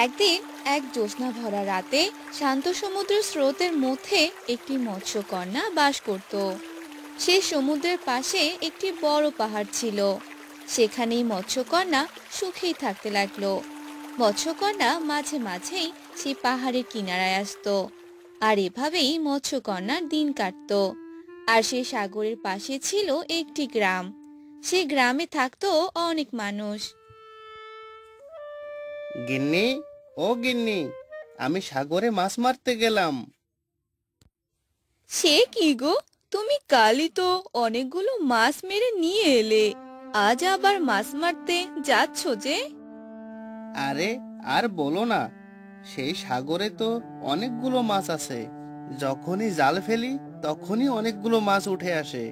একদিন এক জ্যোৎস্না ভরা রাতে শান্ত সমুদ্রের স্রোতের মধ্যে একটি মৎস্যকন্যা বাস করত। সে সমুদ্রের পাশে একটি বড় পাহাড় ছিল। সেখানেই মৎস্যকন্যা সুখেই থাকতে লাগলো। মৎস্যকন্যা মাঝে মাঝেই সেই পাহাড়ের কিনারায় আসতো, আর এভাবেই মৎস্যকন্যার দিন কাটতো। আর সে সাগরের পাশে ছিল একটি গ্রাম। সেই গ্রামে থাকতো অনেক মানুষ। গিন্নি, ও গিন্নি, আমি সাগরে মাছ মারতে গেলাম। সে কি গো, তুমি কালই তো অনেকগুলো মাছ মেরে নিয়ে এলে, আজ আবার মাছ মারতে যাচ্ছ যে? আরে, আর বলো না, সেই সাগরে তো অনেকগুলো মাছ আছে। যখনই জাল ফেলি তখনই অনেকগুলো মাছ উঠে আসে।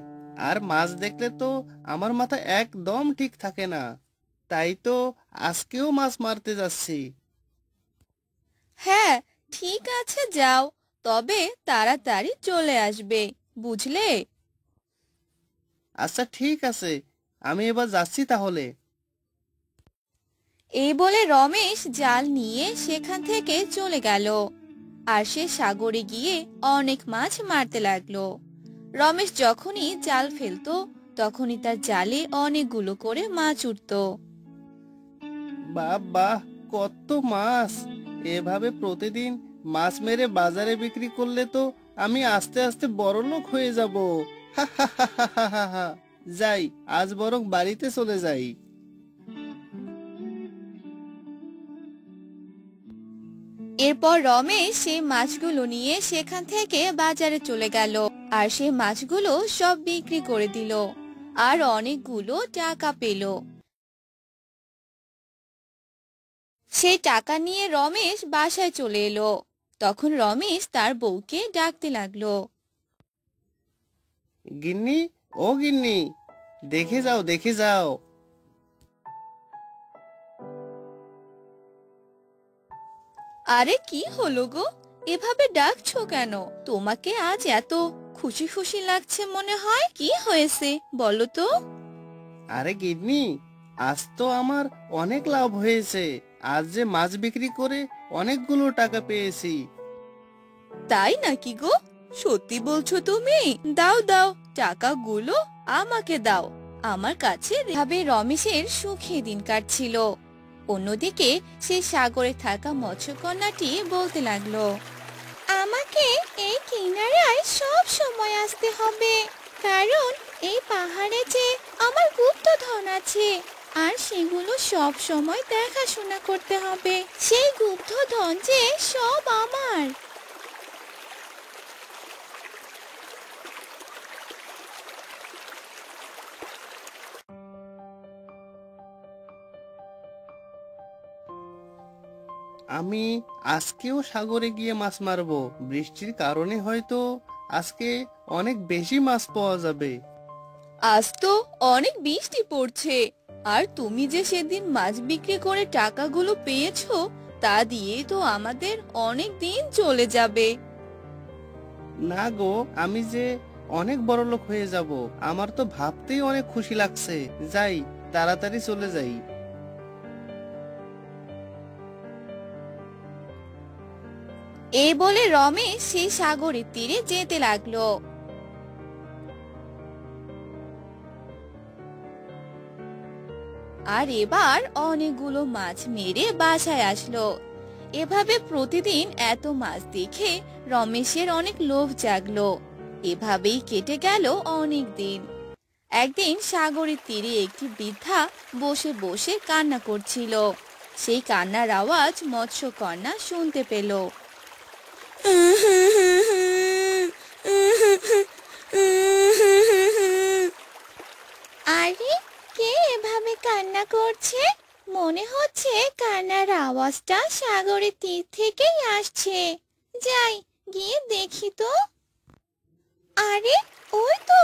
আর মাছ দেখলে তো আমার মাথা একদম ঠিক থাকে না। তাই তো আজকেও মাছ মারতে যাচ্ছি। হ্যাঁ, ঠিক আছে, যাও, তবে তাড়াতাড়ি চলে আসবে, বুঝলে? আচ্ছা, ঠিক আছে, আমি এবার যাচ্ছি তাহলে। এই বলে রমেশ জাল নিয়ে সেখান থেকে চলে গেল। আর সে সাগরে গিয়ে অনেক মাছ মারতে লাগলো। রমেশ যখনই জাল ফেলতো তখনই তার জালে অনেকগুলো করে মাছ উঠতো। বাহ বাহ, কত মাছ! এভাবে প্রতিদিন মাছ মেরে বাজারে বিক্রি করলে তো আমি আস্তে আস্তে বড়লোক হয়ে যাব। হা হা হা হা হা হা হা। যাই, আজ বরং বাড়িতে চলে যাই। এরপর রমেশ সেই মাছগুলো নিয়ে সেখান থেকে বাজারে চলে গেল। আর সেই মাছগুলো সব বিক্রি করে দিল, আর অনেকগুলো টাকা পেল। সেই টাকা নিয়ে রমেশ বাসায় চলে এলো। তখন রমেশ তার বউকে ডাকতে লাগলো। গিন্নি, ও গিন্নি, দেখে যাও দেখে যাও। আরে কি হলো গো, এভাবে ডাকছো কেন? তোমাকে আজ এত খুশি খুশি লাগছে মনে হয়, কি হয়েছে বলো তো? আরে গিন্নি, আজ তো আমার অনেক লাভ হয়েছে। আজ যে মাছ বিক্রি করে অনেকগুলো টাকা পেয়েছি। তাই নাকি গো? সত্যি বলছো তুমি? দাও দাও, টাকাগুলো আমাকে দাও। আমার কাছে ভাবে রমেশের সুখে দিন কাটছিল। অন্যদিকে সে সাগরে থাকা মৎস্যকন্যাটি বলতে লাগলো, আমাকে এই কিনারায় সব সময় আসতে হবে, কারণ এই পাহাড়ে যে আমার গুপ্তধন আছে, আর সেগুলো সব সময় দেখাশোনা করতে হবে। সেই গুপ্তধন যে সব আমার। আমি আজকেও সাগরে গিয়ে মাছ মারবো। বৃষ্টির কারণে হয়তো আজকে অনেক বেশি মাছ পাওয়া যাবে। আজ তো অনেক বৃষ্টি পড়ছে, আর তুমি যে সেদিন মাছ বিক্রি করে টাকাগুলো পেয়েছো, তা দিয়ে তো আমাদের অনেক দিন চলে যাবে। না গো, আমি যে অনেক বড়লোক হয়ে যাব, আমার তো ভাবতেই অনেক খুশি লাগছে। যাই, তাড়াতাড়ি চলে যাই। এই বলে রমেশ সেই সাগরের তীরে যেতে লাগলো। আর এবার অনেকগুলো মাছ মেরে বাসায় আসলো। এভাবে প্রতিদিন এত মাছ দেখে রমেশের অনেক লোভ জাগলো। এভাবেই কেটে গেল অনেক দিন। একদিন সাগরের তীরে একটি বৃদ্ধা বসে বসে কান্না করছিল। সেই কান্নার আওয়াজ মৎস্যকন্যা শুনতে পেল। আরে, কে এভাবে কান্না করছে? মনে হচ্ছে কান্নার আওয়াজটা সাগরের তীর থেকেই আসছে। যাই, গিয়ে দেখি তো। আরে, ওই তো,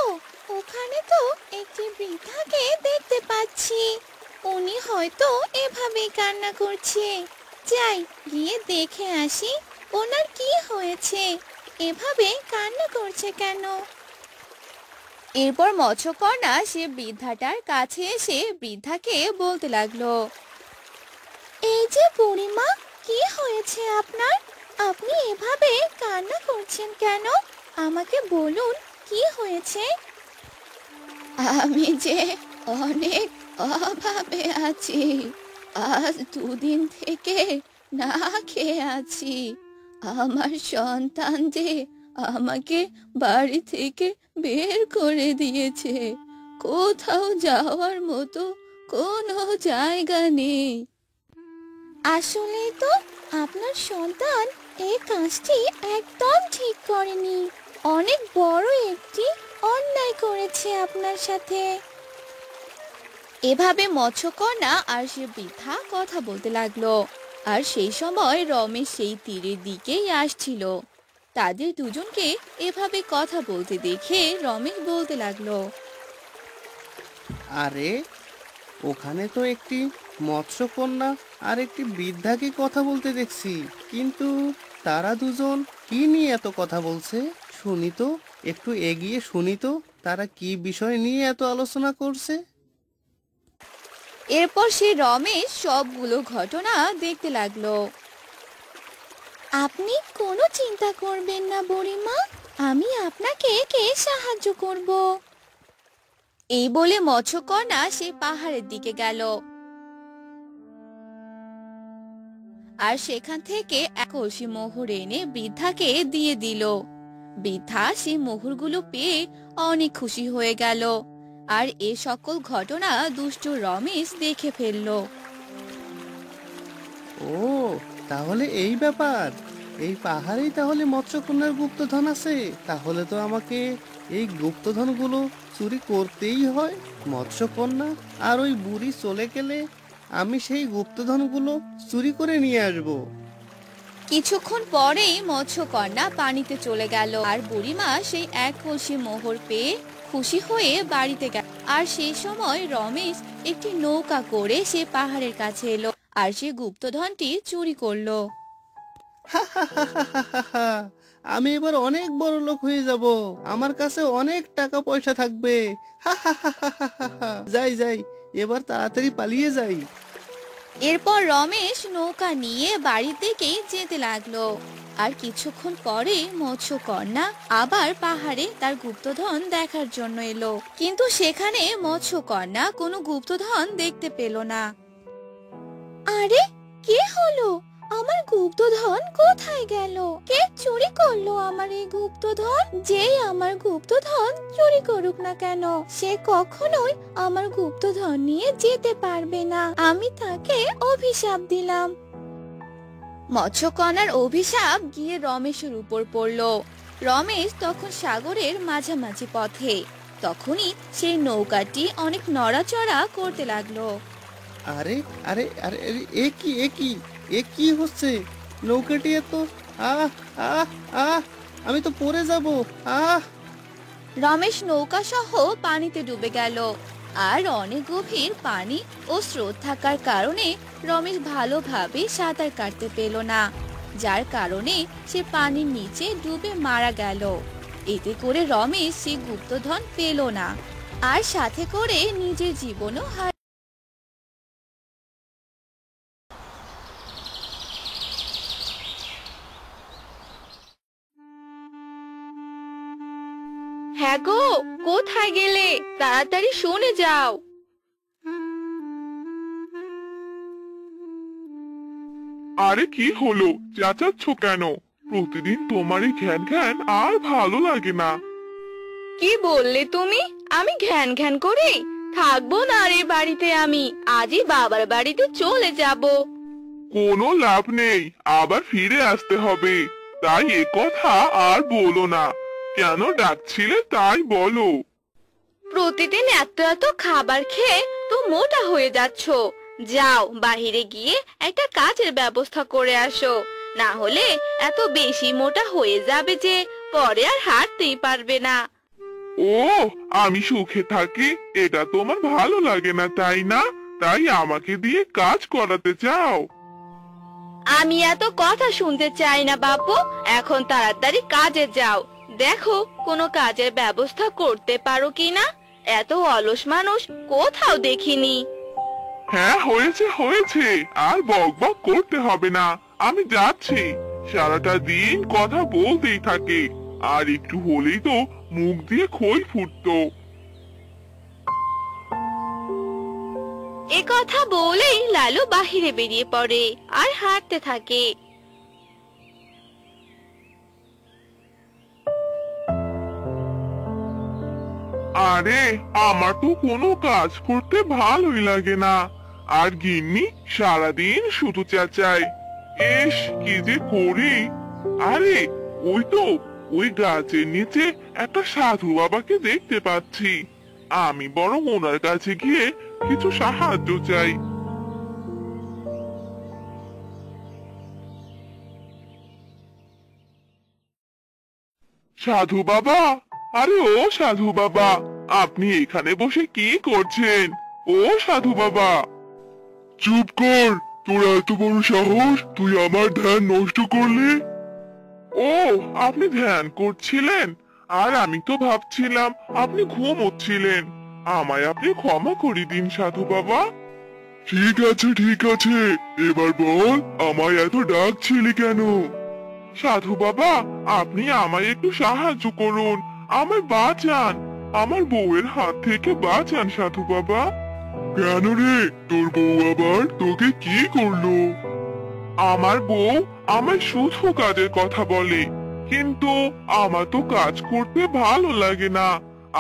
ওখানে তো একটি বৃদ্ধাকে দেখতে পাচ্ছি। উনি হয়তো এভাবেই কান্না করছে। যাই, গিয়ে দেখে আসি ওনার কি হয়েছে, এভাবে কান্না করছে কেন। এরপর মৎস্যকন্যা সে বৃদ্ধাটার কাছে এসে বৃদ্ধাকে বলতে লাগলো, এই যে বুড়িমা, কি হয়েছে আপনার? আপনি এভাবে কান্না করছেন কেন? আমাকে বলুন, কি হয়েছে? আমি যে অনেক অভাবে আছি। আজ দুদিন থেকে না খেয়ে আছি। আমার সন্তান যে আমাকে বাড়ি থেকে বের করে দিয়েছে। কোথাও যাওয়ার মতো কোনো জায়গা নেই। আসলেই তো আপনার সন্তান এই কাজটি একদম ঠিক করেনি। অনেক বড় একটি অন্যায় করেছে আপনার সাথে। এভাবে মৎস্যকন্যা আর সে বৃদ্ধা কথা বলতে লাগলো। আর সেই সময় রমেশ সেই তীরের দিকেই আসছিল। তাদের দুজনকে এভাবে কথা বলতে দেখে রমেশ বলতে লাগলো, আরে, ওখানে তো একটি মৎস্যকন্যা আর একটি বৃদ্ধাকে কথা বলতে দেখছি, কিন্তু তারা দুজন কি নিয়ে এত কথা বলছে? শুনি তো, একটু এগিয়ে শুনি তো, তারা কি বিষয় নিয়ে এত আলোচনা করছে। এরপর সে রমেশ সবগুলো ঘটনা দেখতে লাগলো। আপনি কোনো চিন্তা করবেন না বুড়িমা, আমি আপনাকে সাহায্য করব। এই বলে মৎস্যকন্যা সে পাহাড়ের দিকে গেল আর সেখান থেকে এক কলসি মোহর এনে বৃদ্ধাকে দিয়ে দিল। বৃদ্ধা সেই মোহরগুলো পেয়ে অনেক খুশি হয়ে গেল। আর এ সকল ঘটনা দুষ্ট রমেশ দেখে ফেললো। ও, তাহলে এই ব্যাপার। এই পাহাড়েই তাহলে মৎস্যকন্যার গুপ্তধন আছে। তাহলে তো আমাকে এই গুপ্তধনগুলো চুরি করতেই হয়। মৎস্যকন্যা আর ওই বুড়ি চলে গেলে আমি সেই গুপ্তধনগুলো চুরি করে নিয়ে আসবো। কিছুক্ষণ পরেই মৎস্যকন্যা পানিতে চলে গেল আর বুড়িমা সেই এক কলসি মোহর পেয়ে খুশি হয়ে বাড়িতে গেল। আর সেই সময় রমেশ একটি নৌকা করে সে পাহাড়ের কাছে এলো আর সে গুপ্তধনটি চুরি করলো। আমি এবার অনেক বড় লোক হয়ে যাব। আমার কাছে অনেক টাকা পয়সা থাকবে। যাই যাই, এবার তাড়াতাড়ি পালিয়ে যাই। এরপর রমেশ নৌকা নিয়ে বাড়ির দিকেই যেতে লাগলো। আর কিছুক্ষণ পরে মৎস্যকন্যা আবার পাহাড়ে তার গুপ্তধন দেখার জন্য এলো, কিন্তু সেখানে মৎস্যকন্যা কোনো গুপ্তধন দেখতে পেল না। আরে, কে হলো? আমার গুপ্তধন কোথায় গেল? কে চুরি করলো আমার এই গুপ্তধন? যেই আমার গুপ্তধন চুরি করুক না কেন, সে কখনোই আমার গুপ্তধন নিয়ে যেতে পারবে না। আমি তাকে অভিশাপ দিলাম। মৎস্যকন্যার অভিশাপ গিয়ে রমেশের উপর পড়লো। রমেশ তখন সাগরের মাঝামাঝি পথে। তখনই সেই নৌকাটি অনেক নড়াচড়া করতে লাগলো। আরে আরে আরে আরে, এ কি হচ্ছে? নৌকাটি এত, আহ আহ আহ আমি তো পড়ে যাব। আহ রমেশ নৌকা সহ পানিতে ডুবে গেল। আর অনেক গভীর পানি ও স্রোত থাকার কারণে রমেশ ভালোভাবে সাঁতার কাটতে পেল না, যার কারণে সে পানির নিচে ডুবে মারা গেল। এতে করে রমেশ সে গুপ্তধন পেল না, আর সাথে করে নিজের জীবনও হ্যাঁ গো, কোথায় গেলে? তাড়াতাড়ি শুনে যাও। আরে কি হলো, চেঁচাচ্ছ কেন? প্রতিদিন তোমারই ঘ্যান ঘ্যান আর ভালো লাগে না। কি বললে তুমি? আমি ঘ্যান ঘ্যান করি? থাকবো না আর এই বাড়িতে। আমি আজই বাবার বাড়িতে চলে যাব। কোনো লাভ নেই, আবার ফিরে আসতে হবে। তাই এ কথা আর বলো না। কেন ডাকছিলে তাই বলো। প্রতিদিন এত এত খাবার খেয়ে তো মোটা হয়ে যাচ্ছ। যাও, বাহিরে গিয়ে একটা কাজের ব্যবস্থা করে আসো, না হলে এত বেশি মোটা হয়ে যাবে যে পরে আর হাঁটতেই পারবে না। ও, আমি সুখে থাকি এটা তোমার ভালো লাগে না তাই না? তাই আমাকে দিয়ে কাজ করাতে চাও? আমি এত কথা শুনতে চাই না বাপু, এখন তাড়াতাড়ি কাজে যাও। দেখো কোনো কাজের ব্যবস্থা করতে পারো কিনা, এত অলস মানুষ কোথাও দেখিনি। হ্যাঁ, হয়েছে হয়েছে, আর বক বক করতে হবে না। আমি যাচ্ছি। সারাটা দিন কথা বলতেই থাকে, আর একটু হলেই তো মুখ দিয়ে খই ফুটতো। এ কথা বলেই লালু বাহিরে বেরিয়ে পড়ে আর হাঁটতে থাকে। আরে, আমার তো কোনো কাজ করতে ভালোই লাগে না। আর গিন্নি সারাদিন শুধু চেঁচায়। ইস, কি যে করি। আরে, ওই তো, ওই গাছের নিচে একটা সাধু বাবাকে দেখতে পাচ্ছি। আমি বরং ওনার কাছে গিয়ে কিছু সাহায্য চাই। সাধু বাবা, আরে ও সাধু বাবা, আপনি এখানে বসে কি করছেন? ও সাধু বাবা! চুপ কর! তোর এত বড় সাহস, তুই আমার ধ্যান নষ্ট করলি? ও, আপনি ধ্যান করছিলেন? আর আমি তো ভাবছিলাম আপনি ঘুমোচ্ছিলেন। আমায় আপনি ক্ষমা করে দিন সাধু বাবা। ঠিক আছে ঠিক আছে, এবার বল আমায় এত ডাকছিলি কেন? সাধু বাবা, আপনি আমায় একটু সাহায্য করুন, আমায় বাঁচান, আমার বউয়ের হাত থেকে বাঁচান সাধু বাবা। কেন রে, তোর বউ আবার তোকে কি করলো? আমার বউ আমায় শুধু কাজের কথা বলে, কিন্তু আমার তো কাজ করতে ভালো লাগে না।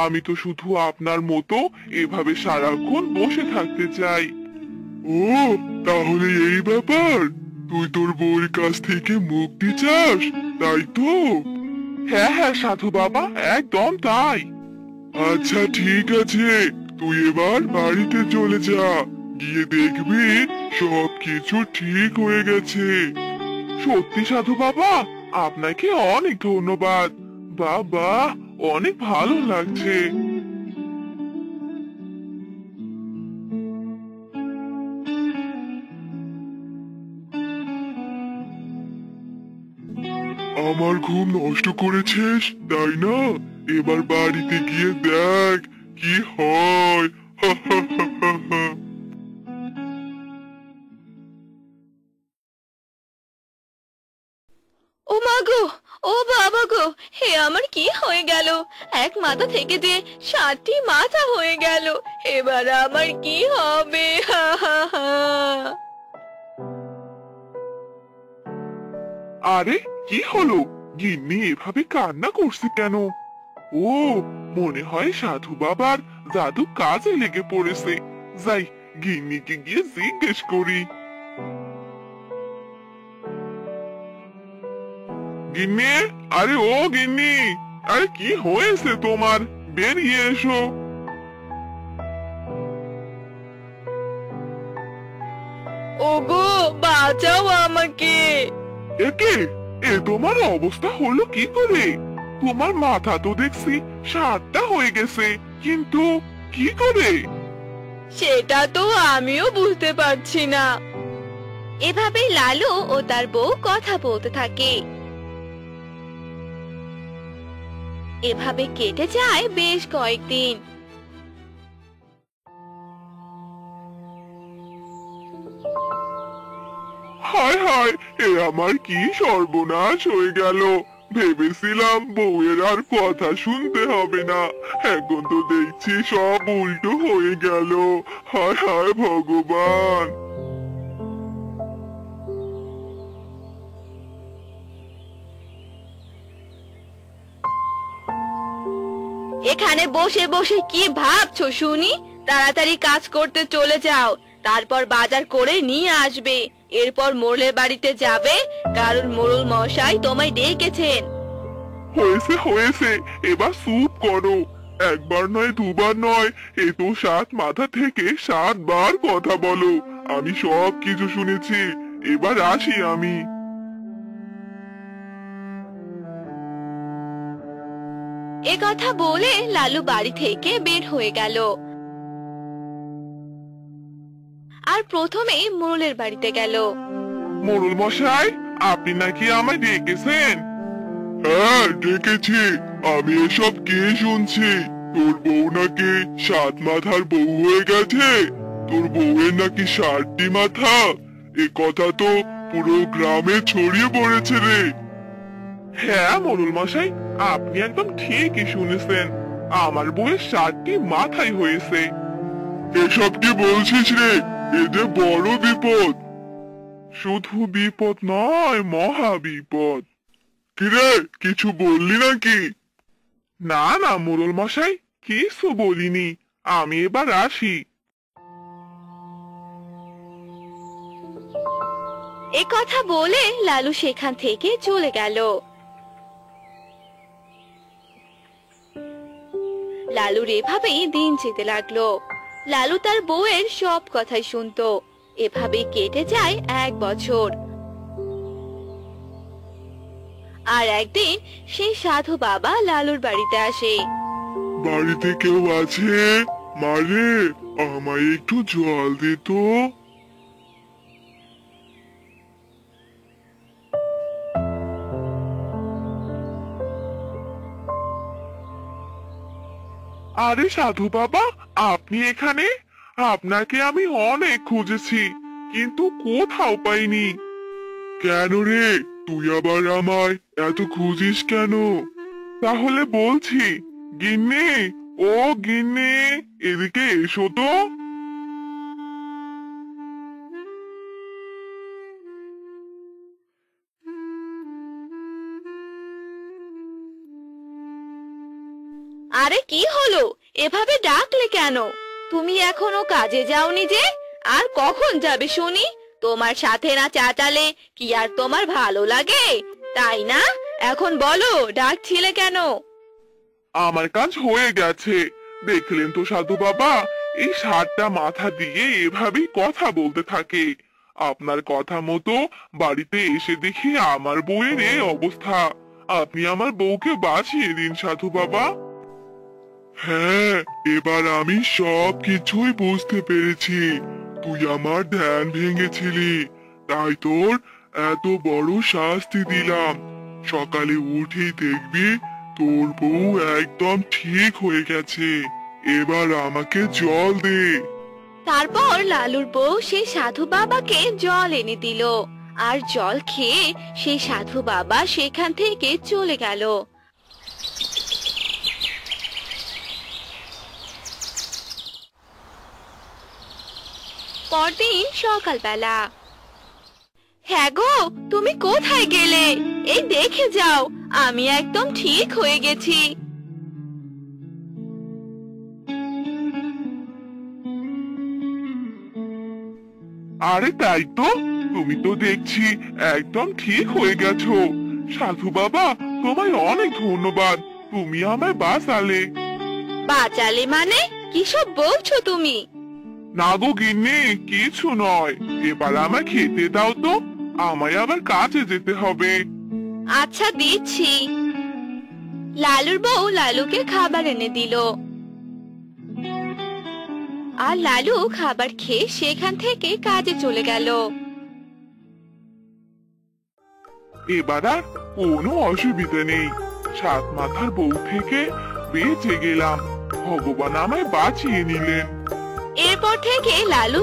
আমি তো শুধু আপনার মতো এভাবে সারাক্ষণ বসে থাকতে চাই। ও, তাহলে এই ব্যাপার? তুই তোর বউয়ের কাছ থেকে মুক্তি চাস, তাই তো? হ্যাঁ হ্যাঁ সাধু বাবা, একদম তাই। আচ্ছা ঠিক আছে, তুই এবার বাড়িতে চলে যা। গিয়ে দেখবি সবকিছু ঠিক হয়ে গেছে। সত্যি সাধু বাবা, আপনাকে অনেক ধন্যবাদ। বাবা, অনেক ভালো লাগছে। আমার ঘুম নষ্ট করেছিস, তাই না? এবার বাড়িতে গিয়ে দেখ কি হয়। ও মা গো, ও বাবা গো, হে আমার কি হয়ে গেল? এক মাথা থেকে যে 7টি মাথা হয়ে গেল। এবার আমার কি হবে? হা হা হা। আরে, কি হলো? গিন্নি এভাবে কান্না করছে কেন? ও, মনে হয় সাধু বাবার জাদু কাজে লেগে পড়েছে। যাই, গিন্নিকে গিয়ে জিজ্ঞেস করি। গিন্নি, আরে ও গিন্নি, আরে কি হয়েছে তোমার? বেরিয়ে এসো। ওগো, বাঁচাও আমাকে। একে, এ তোমার অবস্থা হলো কি করে? তোমার মাথা তো দেখছি 7টা হয়ে গেছে, কিন্তু কি করে? সেটা তো আমিও বুঝতে পারছি না। এভাবেই লালু ও তার বউ কথা বলতে থাকে। এভাবে কেটে যায় বেশ কয়েকদিন। হায় হায়, এ আমার কি সর্বনাশ হয়ে গেল। ভেবেছিলাম বউয়ের আর কথা শুনতে হবে না, এখন তো দেখছি সব উল্টো হয়ে গেল। হায় হায় ভগবান। এখানে বসে বসে কি ভাবছো শুনি? তাড়াতাড়ি কাজ করতে চলে যাও, তারপর বাজার করে নিয়ে আসবে। এরপর মোড়লের বাড়িতে যাবে, কারণ মোড়ল মশাই তোমায় ডেকেছেন। হয়েছে হয়েছে, এবার চুপ করো। একবার নয় দুবার নয়, এ তো 7 মাথা থেকে 7 বার কথা বলো। আমি সব কিছু শুনেছি, এবার আসি আমি। এ কথা বলে লালু বাড়ি থেকে বের হয়ে গেল আর প্রথমেই মোড়লের বাড়িতে গেল। মোড়ল মশাই, আপনি নাকি আমায় ডেকেছেন? হ্যাঁ ডেকেছি, আমি এসব কে শুনছি? তোর বউ নাকি 7 মাথার বউ হয়ে গেছে? তোর বউয়ের নাকি 7টি মাথা? এ কথা তো পুরো গ্রামে ছড়িয়ে পড়েছে রে। হ্যাঁ মোড়ল মশাই, আপনি একদম ঠিকই শুনেছেন। আমার বউয়ের 7টি মাথাই হয়েছে। এসব কি বলছিস রে? এ যে বড় বিপদ। শুধু বিপদ নয়, মহা বিপদ। কিরে, কিছু বললি নাকি? না না মোড়ল মশাই, কিছু বলিনি। আমি এবার আসি। এ কথা বলে লালু সেখান থেকে চলে গেল। লালুর এভাবেই দিন যেতে লাগলো। লালু তার বউয়ের সব কথাই শুনতো। এভাবেই কেটে যায় 1 বছর। আর একদিন সেই সাধু বাবা লালুর বাড়িতে আসে। বাড়িতে কেউ আছে? মারে, আমায় একটু জল দে তো। আরে সাধু বাবা, আপনি এখানে? আপনাকে আমি অনেক খুঁজেছি, কিন্তু কোথাও পাইনি। কেন রে, তুই আবার আমায় এত খুঁজিস কেন? তাহলে বলছি, গিন্নি, ও গিন্নি, এদিকে এসো তো। আরে কি হলো? এভাবে ডাকলে কেন? তুমি এখনো কাজে যাওনি যে? আর কখন যাবে শুনি? তোমার সাথে না চাটালে কি আর তোমার ভালো লাগে, তাই না? এখন বলো, ডাকছিলে কেন? আমার কাজ হয়ে গেছে। দেখলেন তো সাধু বাবা, এই 7টা মাথা দিয়ে এভাবেই কথা বলতে থাকে। আপনার কথা মতো বাড়িতে এসে দেখি আমার বউয়ের এই অবস্থা। আপনি আমার বউকে বাঁচিয়ে দিন সাধু বাবা। হ্যাঁ, এবার আমি সব কিছুই বুঝতে পেরেছি। তুই আমার ধ্যান ভেঙেছিলি, তাই তোর এত বড় শাস্তি দিলাম। সকালে উঠেই দেখবি তোর বউ একদম ঠিক হয়ে গেছে। এবার আমাকে জল দে। তারপর লালুর বউ সেই সাধু বাবাকে জল এনে দিল। আর জল খেয়ে সেই সাধু বাবা সেখান থেকে চলে গেল। পরদিন সকালবেলা। হ্যাঁ গো, তুমি কোথায় গেলে? এই দেখে যাও, আমি একদম ঠিক হয়ে গেছি। আরে তাই তো, তুমি তো দেখছি একদম ঠিক হয়ে গেছো। সাধু বাবা, তোমায় অনেক ধন্যবাদ। তুমি আমায় বাঁচালে। বাঁচালে মানে? কিসব বলছো তুমি? না গো গিন্নি, কিছু নয়। এবার আমায় খেতে দাও তো, আমায় আবার কাজে যেতে হবে। আচ্ছা, দিচ্ছি। লালুর বউ লালুকে খাবার এনে দিল। আর লালু খাবার খেয়ে সেখান থেকে কাজে চলে গেল। এবার আর কোনো অসুবিধা নেই। 7 মাথার বউ থেকে বেঁচে গেলাম। ভগবান আমায় বাঁচিয়ে নিলেন। এরপর থেকে লালু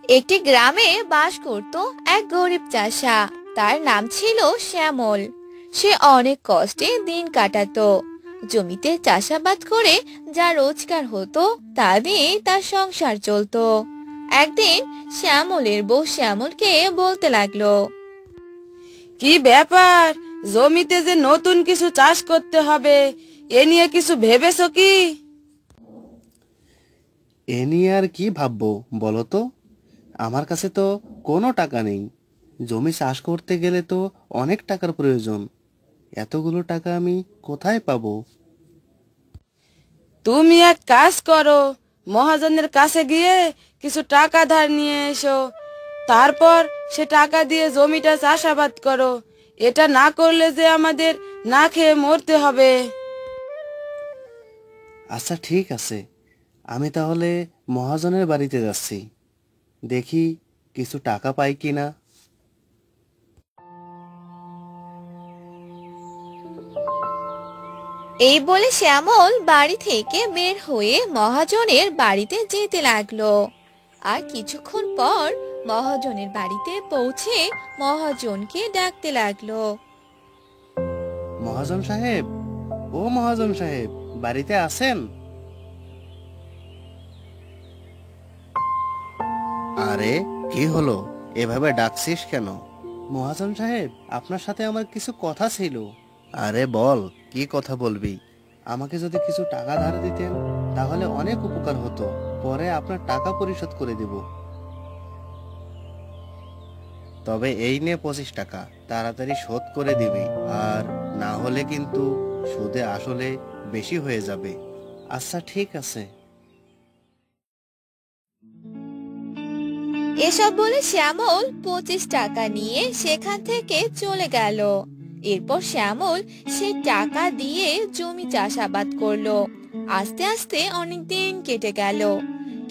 একটি গ্রামে বাস করত এক গরিব চাষা। তার নাম ছিল শ্যামল। সে অনেক কষ্টে দিন কাটাতো। জমিতে চাষাবাদ করে যা রোজগার হতো তা দিয়ে তার সংসার চলতো। একদিন শ্যামলের বউ শ্যামলকে বলতে লাগলো, কি ব্যাপার, জমিতে যে নতুন কিছু চাষ করতে হবে, এ নিয়ে কিছু ভেবেছো কি? এ নিয়ে আর কি ভাববো বলো তো? আমার কাছে তো কোনো টাকা নেই। জমি চাষ করতে গেলে তো অনেক টাকার প্রয়োজন। এতগুলো টাকা আমি কোথায় পাবো? তুমি এক কাজ করো, মহাজনের কাছে গিয়ে কিছু টাকা ধার নিয়ে এসো। তারপর সে টাকা দিয়ে জমিটা চাষাবাদ করো। এটা না করলে যে আমাদের না খেয়ে মরতে হবে। আচ্ছা ঠিক আছে, আমি তাহলে মহাজনের বাড়িতে যাচ্ছি। দেখি কিছু টাকা পাই কিনা। এই বলে শ্যামল বাড়ি থেকে বের হয়ে মহাজনের বাড়িতে যেতে লাগলো। আর কিছুক্ষণ পর মহাজনের বাড়িতে পৌঁছে মহাজনকে ডাকতে লাগলো। মহাজন সাহেব, ও মহাজন সাহেব, বাড়িতে আছেন? আরে কি হলো, এভাবে ডাকছিস কেন? মহাজন সাহেব, আপনার সাথে আমার কিছু কথা ছিল। আরে বল, কি কথা বলবি? আমাকে যদি কিছু টাকা ধার দিতেন তাহলে অনেক উপকার হতো, পরে আপনার টাকা পরিশোধ করে দেব। তবে এই নে 25 টাকা, তাড়াতাড়ি শোধ করে দিবি, আর না হলে কিন্তু সুদে আসলে বেশি হয়ে যাবে। আচ্ছা ঠিক আছে। এসব বলে শ্যামল 25 টাকা নিয়ে সেখান থেকে চলে গেল। এরপর শ্যামল সে টাকা দিয়ে জমি চাষাবাদ করলো। আস্তে আস্তে অনেক দিন কেটে গেল,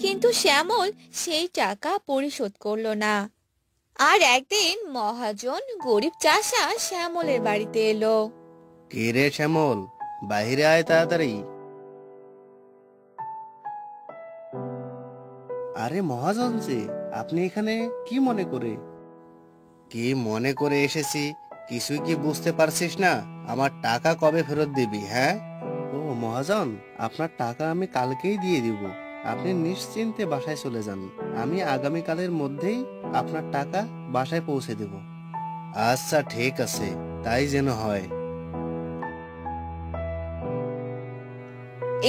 কিন্তু শ্যামল সেই টাকা পরিশোধ করলো না। আর একদিন মহাজন গরিব চাষা শ্যামলের বাড়িতে এলো। কে রে শ্যামল, বাইরে আয় তাড়াতাড়ি। আরে মহাজন যে, আপনি এখানে কি মনে করে? কি মনে করে এসেছি কিছুই কি বুঝতে পারছিস না? আমার টাকা কবে ফেরত দিবি? হ্যাঁ, ও মহাজন, আপনার টাকা আমি কালকেই দিয়ে দিব। আপনি নিশ্চিন্তে বাসায় চলে যান, আমি আগামীকালের মধ্যেই আপনার টাকা বাসায় পৌঁছে দেব। আচ্ছা ঠিক আছে, তাই যেন হয়।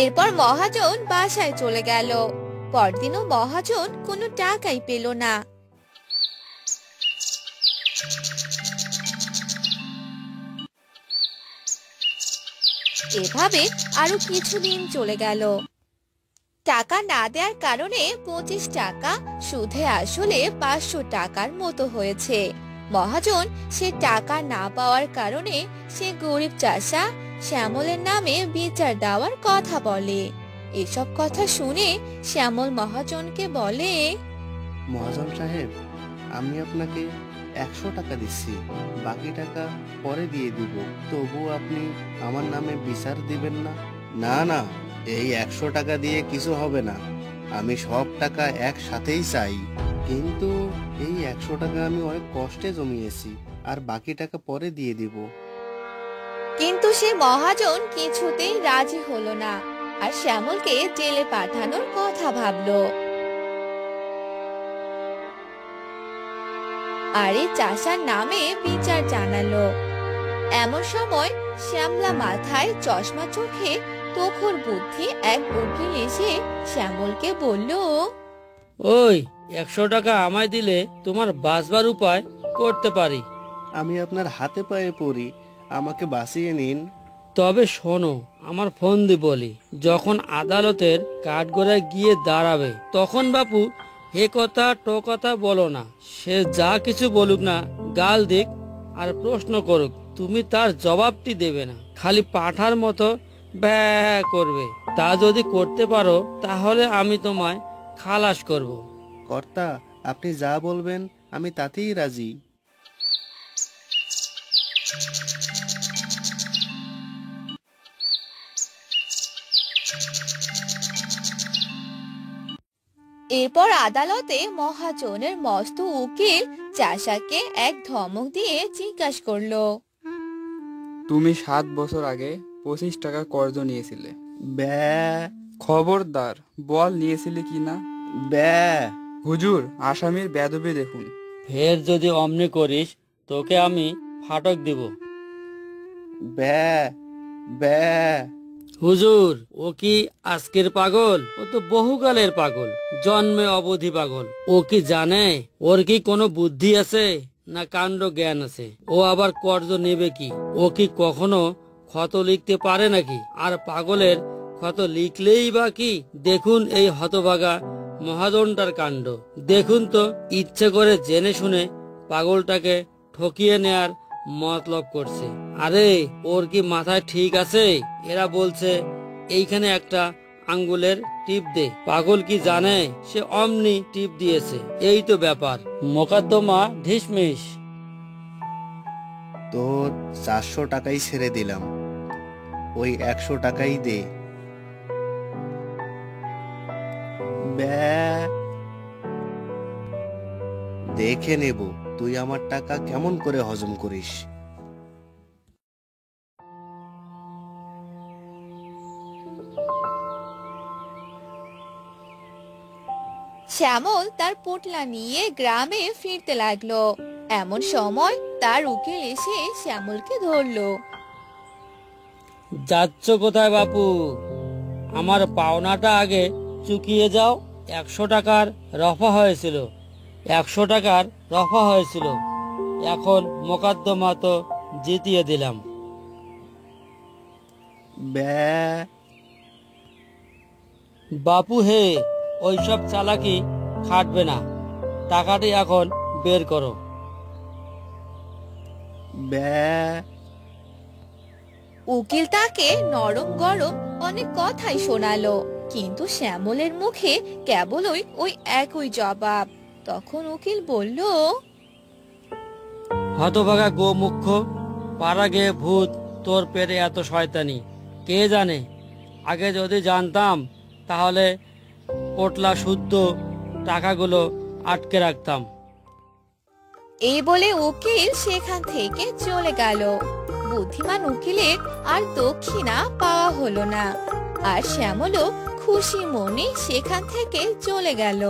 এরপর মহাজন বাসায় চলে গেল। পরদিনও মহাজন কোনো টাকাই পেল না। এভাবে আরো কিছুদিন চলে গেল। টাকা না দেওয়ার কারণে 25 টাকা সুদে আসলে 500 টাকার মতো হয়েছে। মহাজন সে টাকা না পাওয়ার কারণে সে গরিব চাষা শ্যামলের নামে বিচার দেওয়ার কথা বলে। এসব কথা শুনে শ্যামল মহাজনকে বলে, মহাজন সাহেব, আমি আপনাকে 100 টাকা দিচ্ছি, বাকি টাকা পরে দিয়ে দিব। তবু আপনি আমার নামে বিচার দিবেন না? না না, এই 100 টাকা দিয়ে কিছু হবে না। আমি সব টাকা একসাথেই চাই, কিন্তু এই 100 টাকা আমি অনেক কষ্টে জমিয়েছি, আর বাকি টাকা পরে দিয়ে দিব। কিন্তু সে মহাজন কিছুতেই রাজি হলো না, আর শ্যামলকে জেলে পাঠানোর কথা ভাবলো। আর এই চাষার নামে বিচার জানালো। এমন সময় শ্যামলা মাথায় চশমা চোখে তোখর বুদ্ধি এক উকিল এসে শ্যামলকে বলল, ওই 100 টাকা আমায় দিলে তোমার বাঁচবার উপায় করতে পারি। আমি আপনার হাতে পায়ে পড়ি, আমাকে বাঁচিয়ে নিন। তবে শোনো, আমার ফোন দি বলি, যখন আদালতের কাঠগড়ায় গিয়ে দাঁড়াবে তখন বাপু হে কথা টো কথা বলো না। সে যা কিছু বলুক না, গাল দিক আর প্রশ্ন করুক, তুমি তার জবাবটি দেবে না, খালি পাঠার মতো ব্যা করবে। তা যদি করতে পারো তাহলে আমি তোমায় খালাস করব। কর্তা, আপনি যা বলবেন আমি তাতেই রাজি। এরপর আদালতে মহাজনের মস্ত উকিল চাষাকে এক ধমক দিয়ে জিজ্ঞাসা করলো, তুমি 7 বছর আগে 25 টাকা কর্জ নিয়েছিলে। ব্যা খবরদার বল নিয়েছিলে কি না। ব্যা হুজুর, আসামির বেদবি দেখুন। ফের যদি অমনি করিস তোকে আমি ফাটক দিব। ব্যা ব্যা হুজুর, ও কি আজকের পাগল? ও তো বহুকালের পাগল, জন্মে অবধি পাগল। ও কি জানে ওর কি কোনো বুদ্ধি আছে না কাণ্ড জ্ঞান আছে? ও আবার কর্জ নেবে কি? ও কি কখনো ক্ষত লিখতে পারে নাকি? আর পাগলের ক্ষত লিখলেই বা কি? দেখুন এই হতভাগা মহাজনটার কাণ্ড দেখুন তো, ইচ্ছে করে জেনে শুনে পাগলটাকে ঠকিয়ে নেয়ার মতলব করছে। আরে ওর কি মাথায় ঠিক আছে? এরা বলছে এইখানে একটা আঙ্গুলের টিপ দে। পাগল কি জানে সে অমনি টিপ দিয়েছে। এই তো ব্যাপার, মোকদ্দমা ঢিসমিস। তোর 400 টাকাই ছেড়ে দিলাম, ওই 100 টাকাই দে। ব্যা, দেখে নেব তুই আমার টাকা কেমন করে হজম করিস। শ্যামল তার পোটলা নিয়ে গ্রামে ফিরতে লাগলো। এমন সময় তার উকিল এসে শ্যামলকে ধরলো। যাচ্ছ কোথায় বাপু? আমার পাওনাটা আগে চুকিয়ে যাও। 100 টাকার রফা হয়েছিল, 100 টাকার রফা হয়েছিল। এখন মোকদ্দমা তো জিতিয়ে দিলাম। ব্যা, বাপু হে, ওইসব চালাকি খাটবে না, টাকাটি এখন বের করো। ব্যা, উকিল তাকে নরম গরম অনেক কথাই শোনালো, কিন্তু শ্যামলের মুখে কেবলই ওই একই জবাব। তখন উকিল বলল, হতভাগা গো মুখ্য, পাড়া গিয়ে ভূত, তোর পেটে এত শয়তানি কে জানে। আগে যদি জানতাম তাহলে পোটলা শুদ্ধ টাকাগুলো আটকে রাখতাম। এই বলে উকিল সেখান থেকে চলে গেল। বুদ্ধিমান উকিলের আর দক্ষিণা পাওয়া হলো না, আর শ্যামলও খুশি মনে সেখান থেকে চলে গেল।